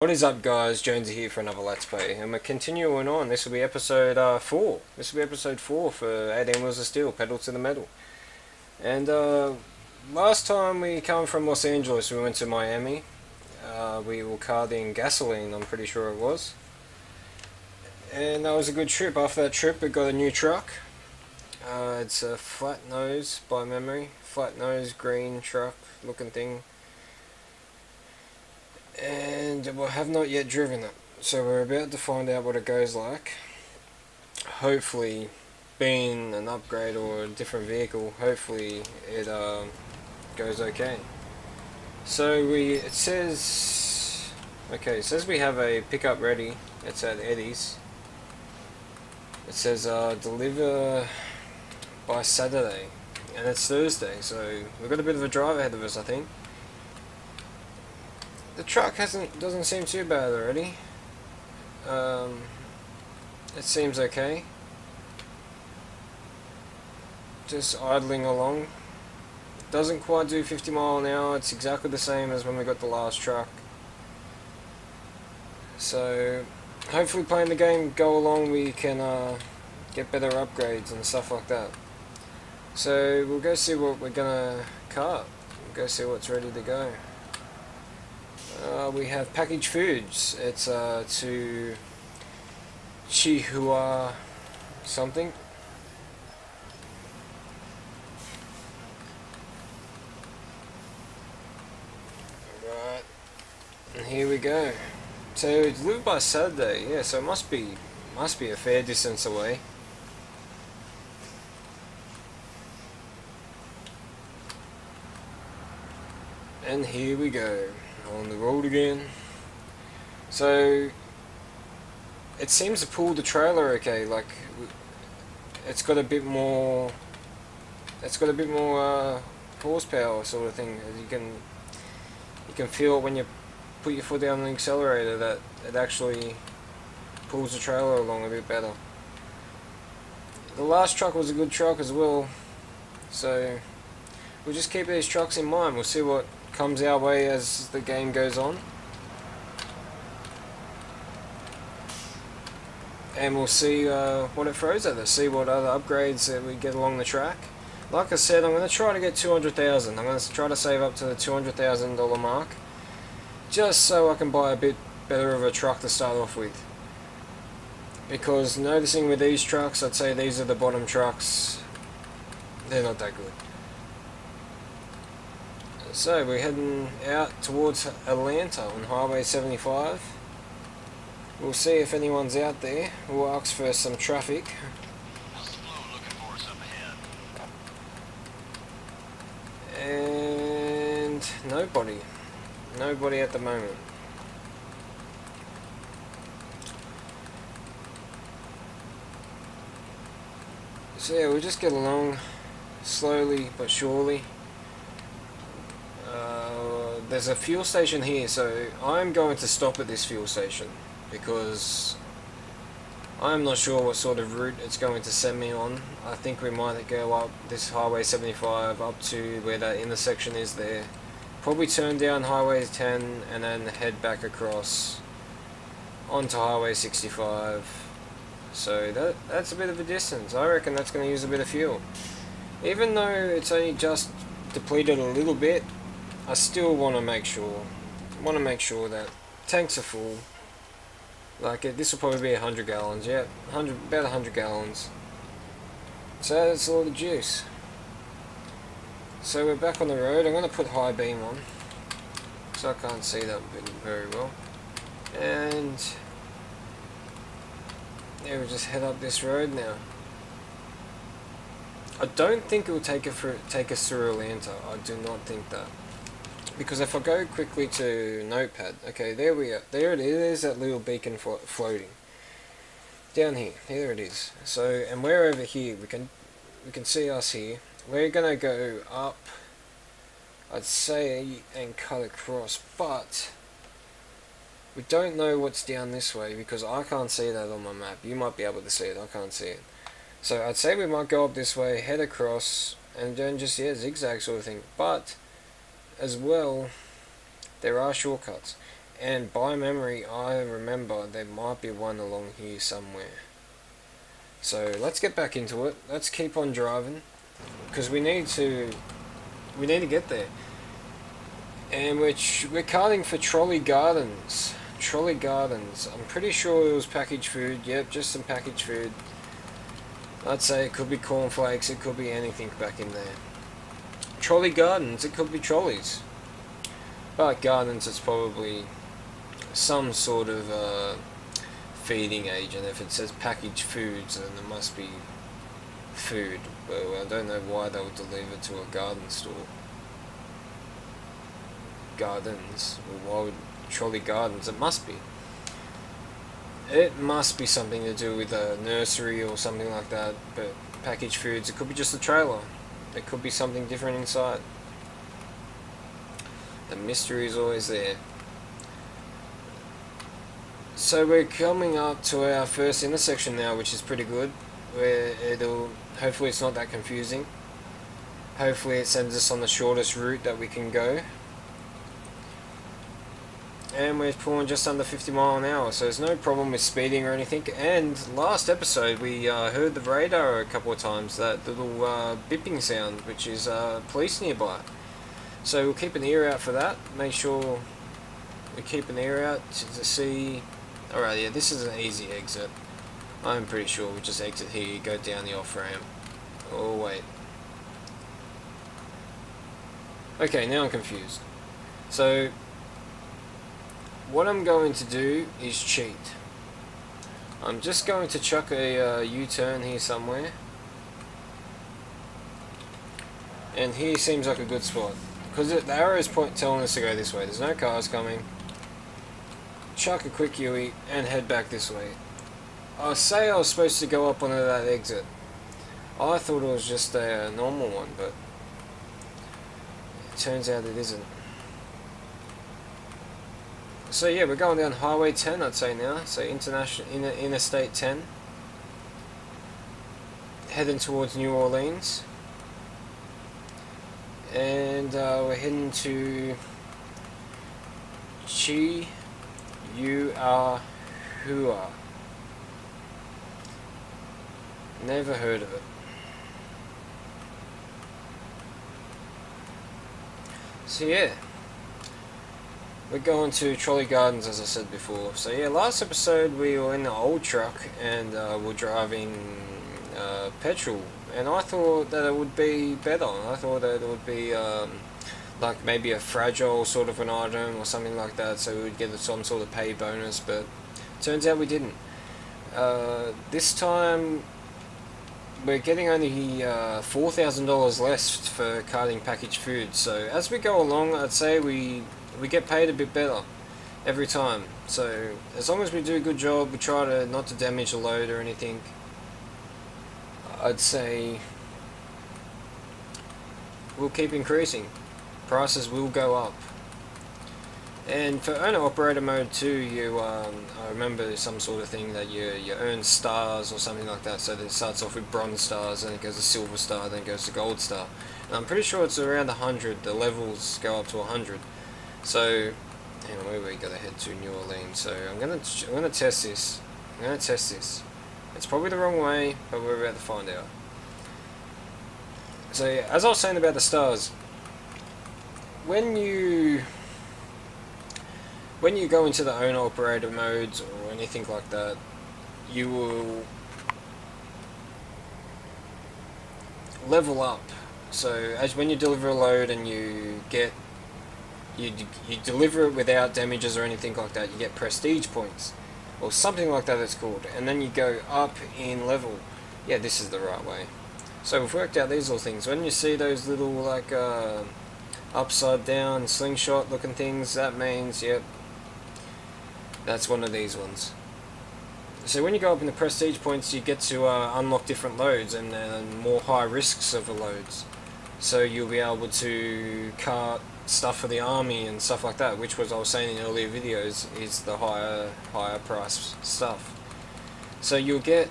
What is up, guys? Jonesy here for another Let's Play, and we're continuing on. This will be episode 4. This will be episode 4 for 18 Wheels of Steel, Pedal to the Metal. And last time we came from Los Angeles, we went to Miami. We were carding gasoline, I'm pretty sure it was. And that was a good trip. After that trip, we got a new truck. It's a flat nose, by memory. Flat nose, green truck looking thing. And we have not yet driven it, so we're about to find out what it goes like. Hopefully, being an upgrade or a different vehicle, hopefully it goes okay. So it says we have a pickup ready. It's at Eddie's. It says deliver by Saturday, and it's Thursday, so we've got a bit of a drive ahead of us, I think. The truck doesn't seem too bad already. It seems okay. Just idling along. Doesn't quite do 50 miles an hour. It's exactly the same as when we got the last truck. So hopefully playing the game go along we can get better upgrades and stuff like that. So we'll go see what we're gonna cart. We'll go see what's ready to go. We have packaged foods. It's to Chihuahua something. Right, and here we go. So delivered by Saturday, yeah. So it must be a fair distance away. And here we go. On the road again. So it seems to pull the trailer okay. Like it's got a bit more. It's got a bit more horsepower, sort of thing. You can feel it when you put your foot down on the accelerator that it actually pulls the trailer along a bit better. The last truck was a good truck as well, so we'll just keep these trucks in mind. We'll see what comes our way as the game goes on, and we'll see what it throws at us, see what other upgrades that we get along the track. Like I said, I'm going to try to get 200,000. I'm going to try to save up to the $200,000 mark, just so I can buy a bit better of a truck to start off with. Because noticing with these trucks, I'd say these are the bottom trucks. They're not that good. So we're heading out towards Atlanta on Highway 75. We'll see if anyone's out there. We'll ask for some traffic. And nobody at the moment. So yeah, we'll just get along slowly but surely. There's a fuel station here, so I'm going to stop at this fuel station because I'm not sure what sort of route it's going to send me on. I think we might go up this Highway 75 up to where that intersection is there. Probably turn down Highway 10 and then head back across onto Highway 65. So that's a bit of a distance. I reckon that's going to use a bit of fuel. Even though it's only just depleted a little bit, I still want to make sure that tanks are full. Like this will probably be 100 gallons, yeah, about 100 gallons. So that's a lot of juice. So we're back on the road. I'm going to put high beam on, so I can't see that very well. And yeah, we'll just head up this road now. I don't think it will take us through Atlanta. I do not think that. Because if I go quickly to Notepad, okay, there we are. There it is, that little beacon floating. Down here, there it is. So, and we're over here. We can see us here. We're gonna go up, I'd say, and cut across, but we don't know what's down this way because I can't see that on my map. You might be able to see it. I can't see it. So I'd say we might go up this way, head across, and then just zigzag sort of thing. But as well, there are shortcuts, And by memory, I remember there might be one along here somewhere. So let's get back into it. Let's keep on driving, because we need to get there. And we're karting for Trolley Gardens. Trolley Gardens. I'm pretty sure it was packaged food. Yep, just some packaged food. I'd say it could be cornflakes, it could be anything back in there. Trolley Gardens, it could be trolleys. But gardens, it's probably some sort of feeding agent. If it says packaged foods, then it must be food. Well, I don't know why they would deliver to a garden store. Gardens. Well, why would Trolley Gardens? It must be. It must be something to do with a nursery or something like that, but packaged foods, it could be just a trailer. It could be something different inside. The mystery is always there. So we're coming up to our first intersection now, which is pretty good. Where hopefully it's not that confusing. Hopefully it sends us on the shortest route that we can go. And we're pulling just under 50 miles an hour, so there's no problem with speeding or anything. And last episode we heard the radar a couple of times, that little bipping sound, which is police nearby. So we'll keep an ear out for that. Make sure we keep an ear out to see. Alright, yeah, this is an easy exit. I'm pretty sure we just exit here, go down the off ramp. Oh wait. Okay, now I'm confused. So what I'm going to do is cheat. I'm just going to chuck a U-turn here somewhere. And here seems like a good spot, because the arrow is telling us to go this way. There's no cars coming. Chuck a quick U-turn and head back this way. I'll say I was supposed to go up onto that exit. I thought it was just a normal one, but it turns out it isn't. So yeah, we're going down Highway 10, I'd say now. So Interstate 10, heading towards New Orleans, and we're heading to Chihuahua. Never heard of it. So yeah, we're going to Trolley Gardens, as I said before. So yeah, last episode we were in the old truck and we're driving petrol, and I thought that it would be better. I thought that it would be like maybe a fragile sort of an item or something like that, so we would get some sort of pay bonus, but turns out we didn't. This time we're getting only $4,000 less for carting packaged food, so as we go along, I'd say we get paid a bit better every time. So as long as we do a good job, we try to not to damage the load or anything, I'd say we'll keep increasing. Prices will go up. And for owner operator mode too, you I remember some sort of thing that you earn stars or something like that. So that it starts off with bronze stars, then it goes to silver star, then it goes to gold star. And I'm pretty sure it's around 100. The levels go up to 100. So, hang on, where we gotta head to? New Orleans. So I'm gonna test this. I'm gonna test this. It's probably the wrong way, but we're about to find out. So yeah, as I was saying about the stars, when you go into the owner operator modes or anything like that, you will level up. So as when you deliver a load and you deliver it without damages or anything like that, you get prestige points or something like that it's called, and then you go up in level. Yeah, this is the right way. So we've worked out these little things. When you see those little like upside down slingshot looking things, that means, yep, that's one of these ones. So when you go up in the prestige points, you get to unlock different loads and more high risks of the loads. So you'll be able to cart stuff for the army and stuff like that, which was, I was saying in earlier videos, is the higher price stuff. So you'll get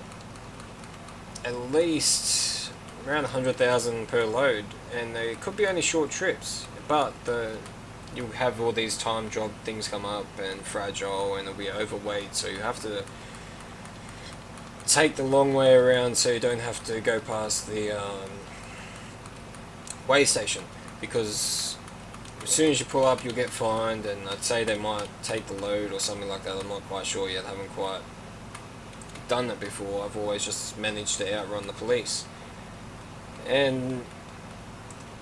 at least around 100,000 per load, and it could be only short trips, but you have all these time job things come up and fragile, and it'll be overweight, so you have to take the long way around so you don't have to go past the weigh station, because as soon as you pull up you'll get fined, and I'd say they might take the load or something like that. I'm not quite sure yet, I haven't quite done it before. I've always just managed to outrun the police. And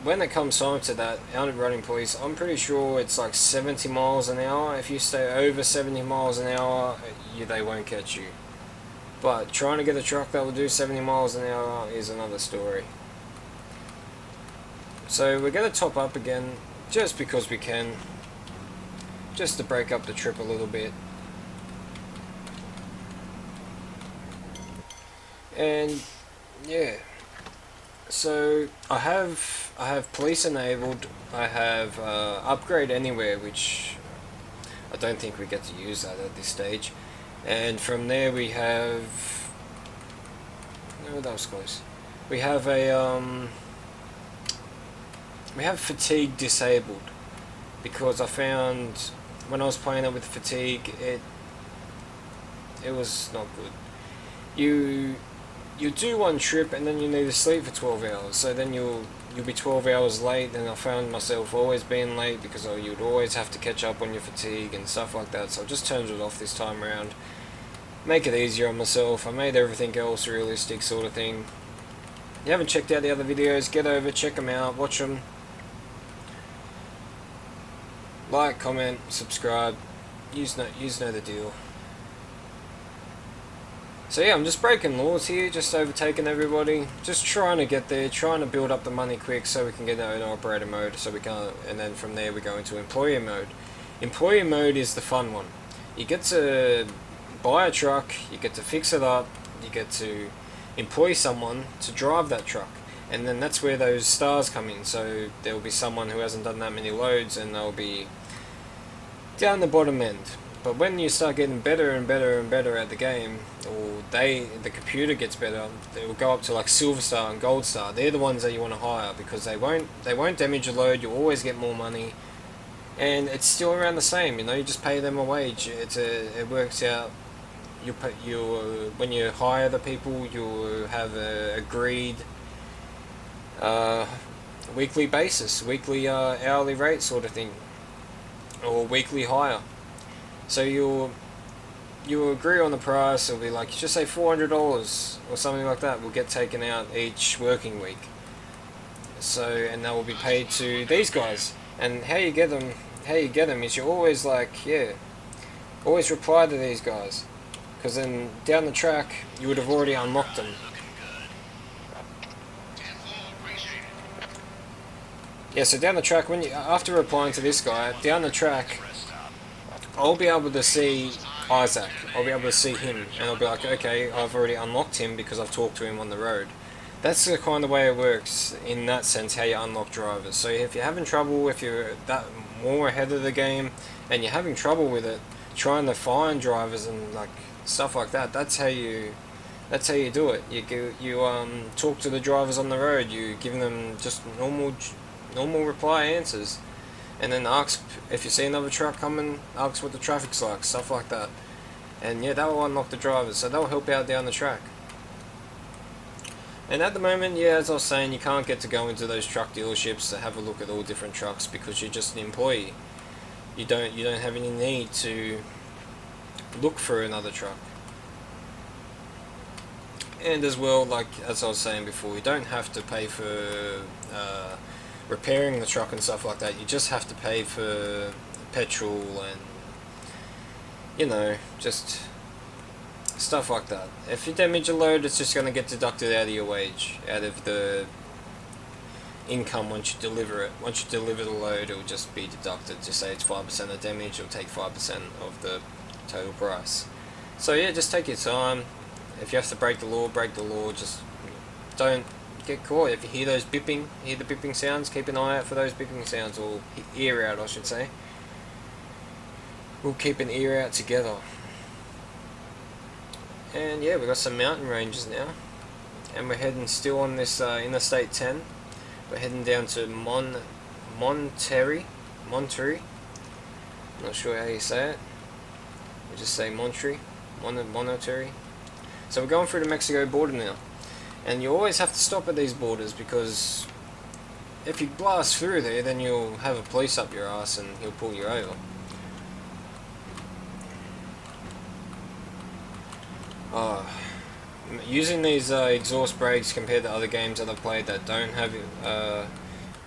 when it comes time to that, outrunning police, I'm pretty sure it's like 70 miles an hour. If you stay over 70 miles an hour, they won't catch you. But trying to get a truck that will do 70 miles an hour is another story. So we're going to top up again, just because we can, just to break up the trip a little bit. And yeah, so I have police enabled. I have upgrade anywhere, which I don't think we get to use that at this stage. And from there we have, no, that was close. We have a we have fatigue disabled, because I found when I was playing it with fatigue, it was not good. You do one trip and then you need to sleep for 12 hours, so then you'll be 12 hours late. And I found myself always being late because you'd always have to catch up on your fatigue and stuff like that. So I just turned it off this time around, make it easier on myself. I made everything else realistic, sort of thing. If you haven't checked out the other videos, get over, check them out, watch them. Like, comment, subscribe. Yous know the deal. So yeah, I'm just breaking laws here, just overtaking everybody, just trying to get there, trying to build up the money quick so we can get out in operator mode, so we can, and then from there we go into employee mode. Employee mode is the fun one. You get to buy a truck, you get to fix it up, you get to employ someone to drive that truck, and then that's where those stars come in. So there will be someone who hasn't done that many loads, and they'll be down the bottom end. But when you start getting better and better and better at the game, or the computer gets better, they will go up to like silver star and gold star. They're the ones that you want to hire, because they won't damage your load. You always get more money, and it's still around the same. You just pay them a wage. It works out. When you hire the people, you have a agreed weekly basis, weekly hourly rate sort of thing, or weekly hire. So you'll agree on the price. It'll be like, just say $400 or something like that will get taken out each working week. So, and that will be paid to these guys. And how you get them is you always always reply to these guys, because then down the track you would have already unlocked them. Yeah, so down the track, after replying to this guy, down the track, I'll be able to see Isaac. I'll be able to see him, and I'll be like, okay, I've already unlocked him because I've talked to him on the road. That's the kind of way it works in that sense, how you unlock drivers. So if you're having trouble, if you're that more ahead of the game and you're having trouble with it, trying to find drivers and like stuff like that, that's how you do it. You talk to the drivers on the road. You give them just normal reply answers. And then ask, if you see another truck coming, ask what the traffic's like, stuff like that. And yeah, that will unlock the drivers, so that will help out down the track. And at the moment, yeah, as I was saying, you can't get to go into those truck dealerships to have a look at all different trucks, because you're just an employee. You don't have any need to look for another truck. And as well, like as I was saying before, you don't have to pay for repairing the truck and stuff like that. You just have to pay for petrol and just stuff like that. If you damage a load, it's just going to get deducted out of your wage, out of the income once you deliver it. Once you deliver the load, it will just be deducted. Just say it's 5% of damage, it'll take 5% of the total price. So yeah, just take your time. If you have to break the law, just don't get caught. If you hear those the bipping sounds, keep an eye out for those bipping sounds, or ear out I should say. We'll keep an ear out together. And yeah, we've got some mountain ranges now, and we're heading still on this Interstate 10. We're heading down to Monterey, Monterey. Not sure how you say it. We just say Monterey, Monterey. So we're going through the Mexico border now, and you always have to stop at these borders because if you blast through there, then you'll have a police up your ass and he'll pull you over. Using these exhaust brakes compared to other games that I've played that don't have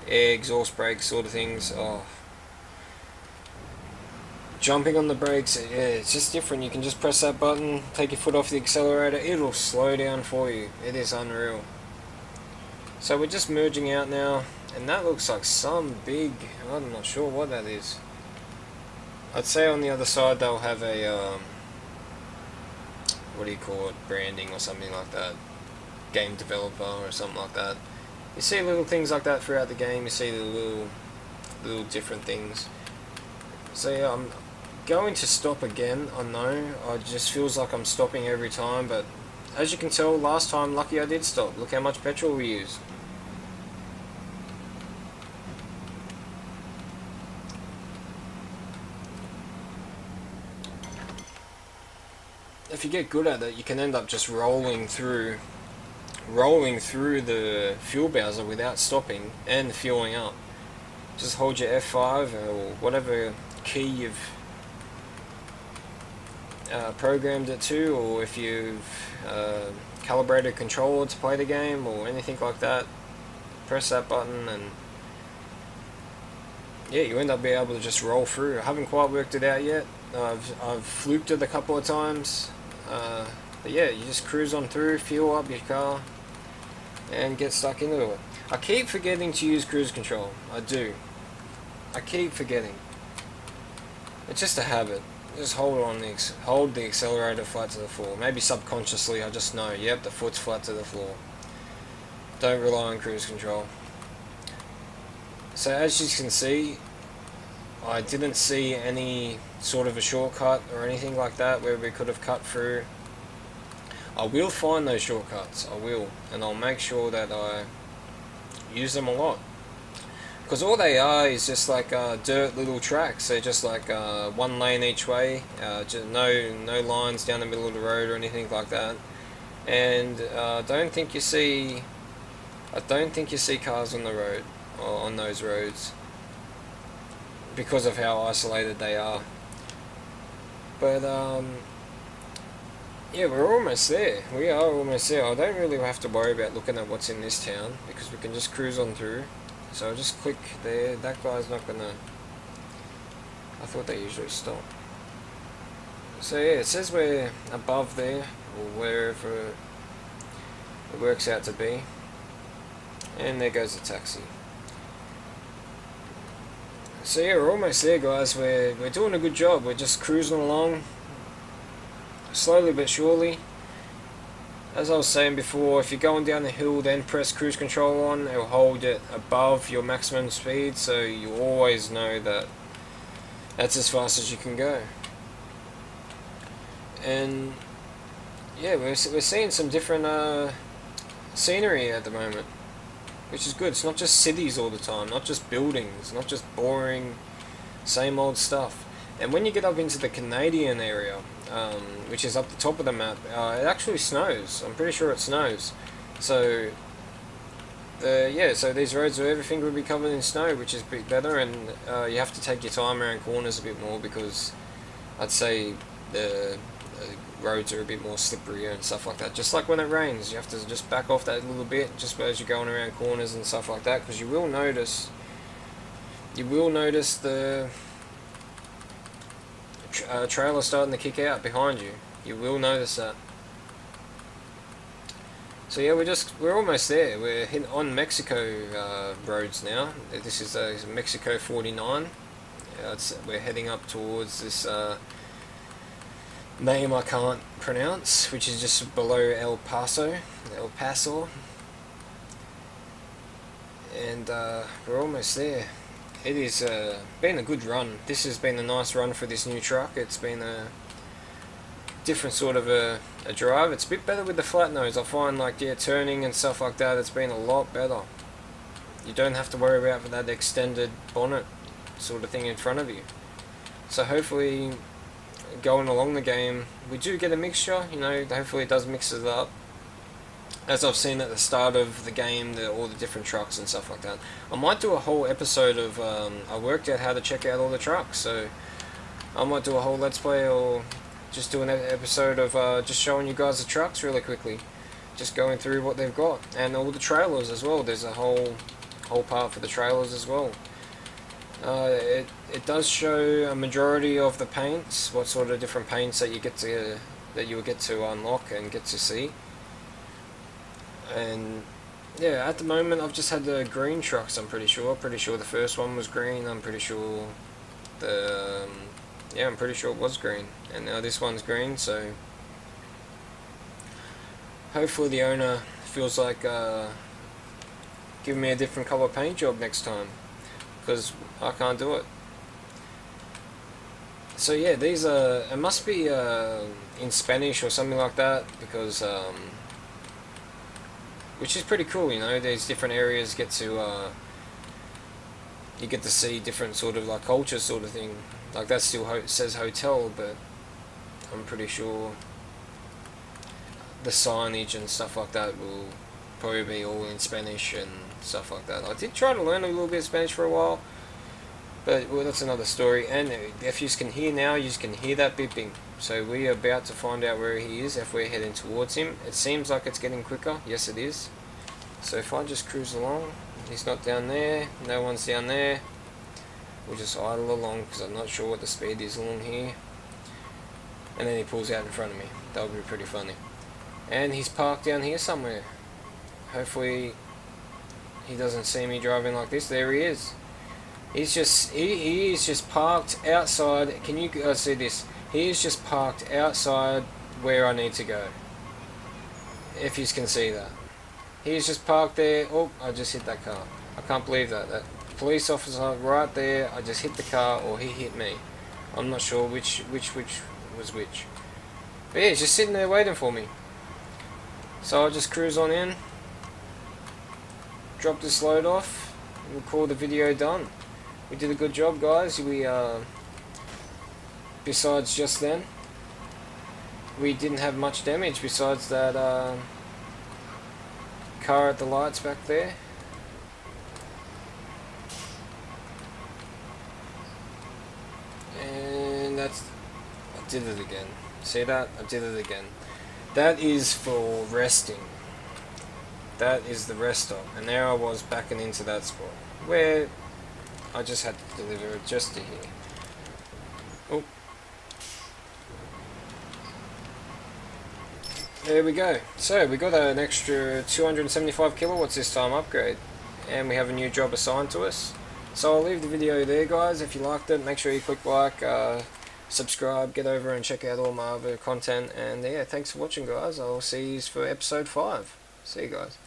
air exhaust brakes sort of things, jumping on the brakes, yeah, it's just different. You can just press that button, take your foot off the accelerator, it'll slow down for you. It is unreal. So we're just merging out now, and that looks like some big, I'm not sure what that is. I'd say on the other side they'll have a what do you call it, branding or something like that, game developer or something like that. You see little things like that throughout the game. You see the little different things. So yeah, I'm going to stop again. I know it just feels like I'm stopping every time, but as you can tell, last time lucky I did stop. Look how much petrol we used. If you get good at it, you can end up just rolling through the fuel bowser without stopping and fueling up. Just hold your F5 or whatever key you've programmed it to, or if you've calibrated a controller to play the game or anything like that, press that button and yeah, you end up being able to just roll through. I haven't quite worked it out yet. I've fluked it a couple of times. But yeah, you just cruise on through, fuel up your car, and get stuck into it. I keep forgetting to use cruise control. I do. I keep forgetting. It's just a habit. Just hold the accelerator flat to the floor. Maybe subconsciously I just know, yep, the foot's flat to the floor. Don't rely on cruise control. So as you can see, I didn't see any sort of a shortcut or anything like that where we could have cut through. I will find those shortcuts, I will, and I'll make sure that I use them a lot. Because all they are is just like dirt little tracks. They're just like one lane each way, just no lines down the middle of the road or anything like that. And I don't think you see cars on the road or on those roads because of how isolated they are. But yeah, we're almost there. We are almost there. I don't really have to worry about looking at what's in this town because we can just cruise on through. So I'll just click there. That guy's not gonna... I thought they usually stop. So yeah, it says we're above there, or wherever it works out to be. And there goes the taxi. So yeah, we're almost there, guys. We're doing a good job. We're just cruising along, slowly but surely. As I was saying before, if you're going down the hill, then press cruise control on. It'll hold it above your maximum speed, so you always know that that's as fast as you can go. And yeah, we're seeing some different scenery at the moment, which is good. It's not just cities all the time, not just buildings, not just boring, same old stuff. And when you get up into the Canadian area, which is up the top of the map, it actually snows. I'm pretty sure it snows. So, yeah, so these roads, everything will be covered in snow, which is a bit better, and you have to take your time around corners a bit more because I'd say the roads are a bit more slippery and stuff like that. Just like when it rains, you have to just back off that a little bit just as you're going around corners and stuff like that, because you will notice the trailer starting to kick out behind you. You will notice that. So yeah, we're almost there. We're on Mexico roads now. This is Mexico 49. We're heading up towards this name I can't pronounce, which is just below El Paso. And we're almost there. It has been a good run. This has been a nice run for this new truck. It's been a different sort of a drive. It's a bit better with the flat nose. I find, like, yeah, turning and stuff like that, it's been a lot better. You don't have to worry about that extended bonnet. sort of thing in front of you. So hopefully, going along the game, we do get a mixture. You know, hopefully it does mix it up. As I've seen at the start of the game, all the different trucks and stuff like that. I might do a whole episode of, I worked out how to check out all the trucks, so I might do a whole let's play, or just do an episode of just showing you guys the trucks really quickly. Just going through what they've got, and all the trailers as well. There's a whole part for the trailers as well. It does show a majority of the paints, what sort of different paints that you will get to unlock and get to see. And yeah, at the moment I've just had the green trucks. I'm pretty sure the first one was green. I'm pretty sure I'm pretty sure it was green, and now this one's green. So hopefully the owner feels like giving me a different color paint job next time, because I can't do it. So yeah, these are, it must be in Spanish or something like that, because which is pretty cool, you know. These different areas get to you get to see different sort of like culture sort of thing. Like that still says hotel, but I'm pretty sure the signage and stuff like that will probably be all in Spanish and stuff like that. I did try to learn a little bit of Spanish for a while, but well, that's another story. And if you can hear now, you can hear that beeping. So we are about to find out where he is, if we're heading towards him. It seems like it's getting quicker. Yes, it is. So if I just cruise along, he's not down there, no one's down there. We'll just idle along, because I'm not sure what the speed is along here. And then he pulls out in front of me. That would be pretty funny. And he's parked down here somewhere. Hopefully he doesn't see me driving like this. There he is. He's just he is just parked outside. Can you guys see this? He is just parked outside where I need to go. If you can see that. He is just parked there. Oh, I just hit that car. I can't believe that. That police officer right there, I just hit the car, or he hit me. I'm not sure which was which. But yeah, he's just sitting there waiting for me. So I'll just cruise on in, drop this load off, and we'll call the video done. We did a good job, guys. Besides just then, we didn't have much damage besides that car at the lights back there. And that's, I did it again. See that? I did it again. That is for resting. That is the rest stop. And there I was backing into that spot where I just had to deliver it just to here. Oh. There we go. So we got an extra 275 kilowatts this time upgrade. And we have a new job assigned to us. So I'll leave the video there, guys. If you liked it, make sure you click like, subscribe, get over and check out all my other content. And yeah, thanks for watching, guys. I'll see you for episode 5. See you guys.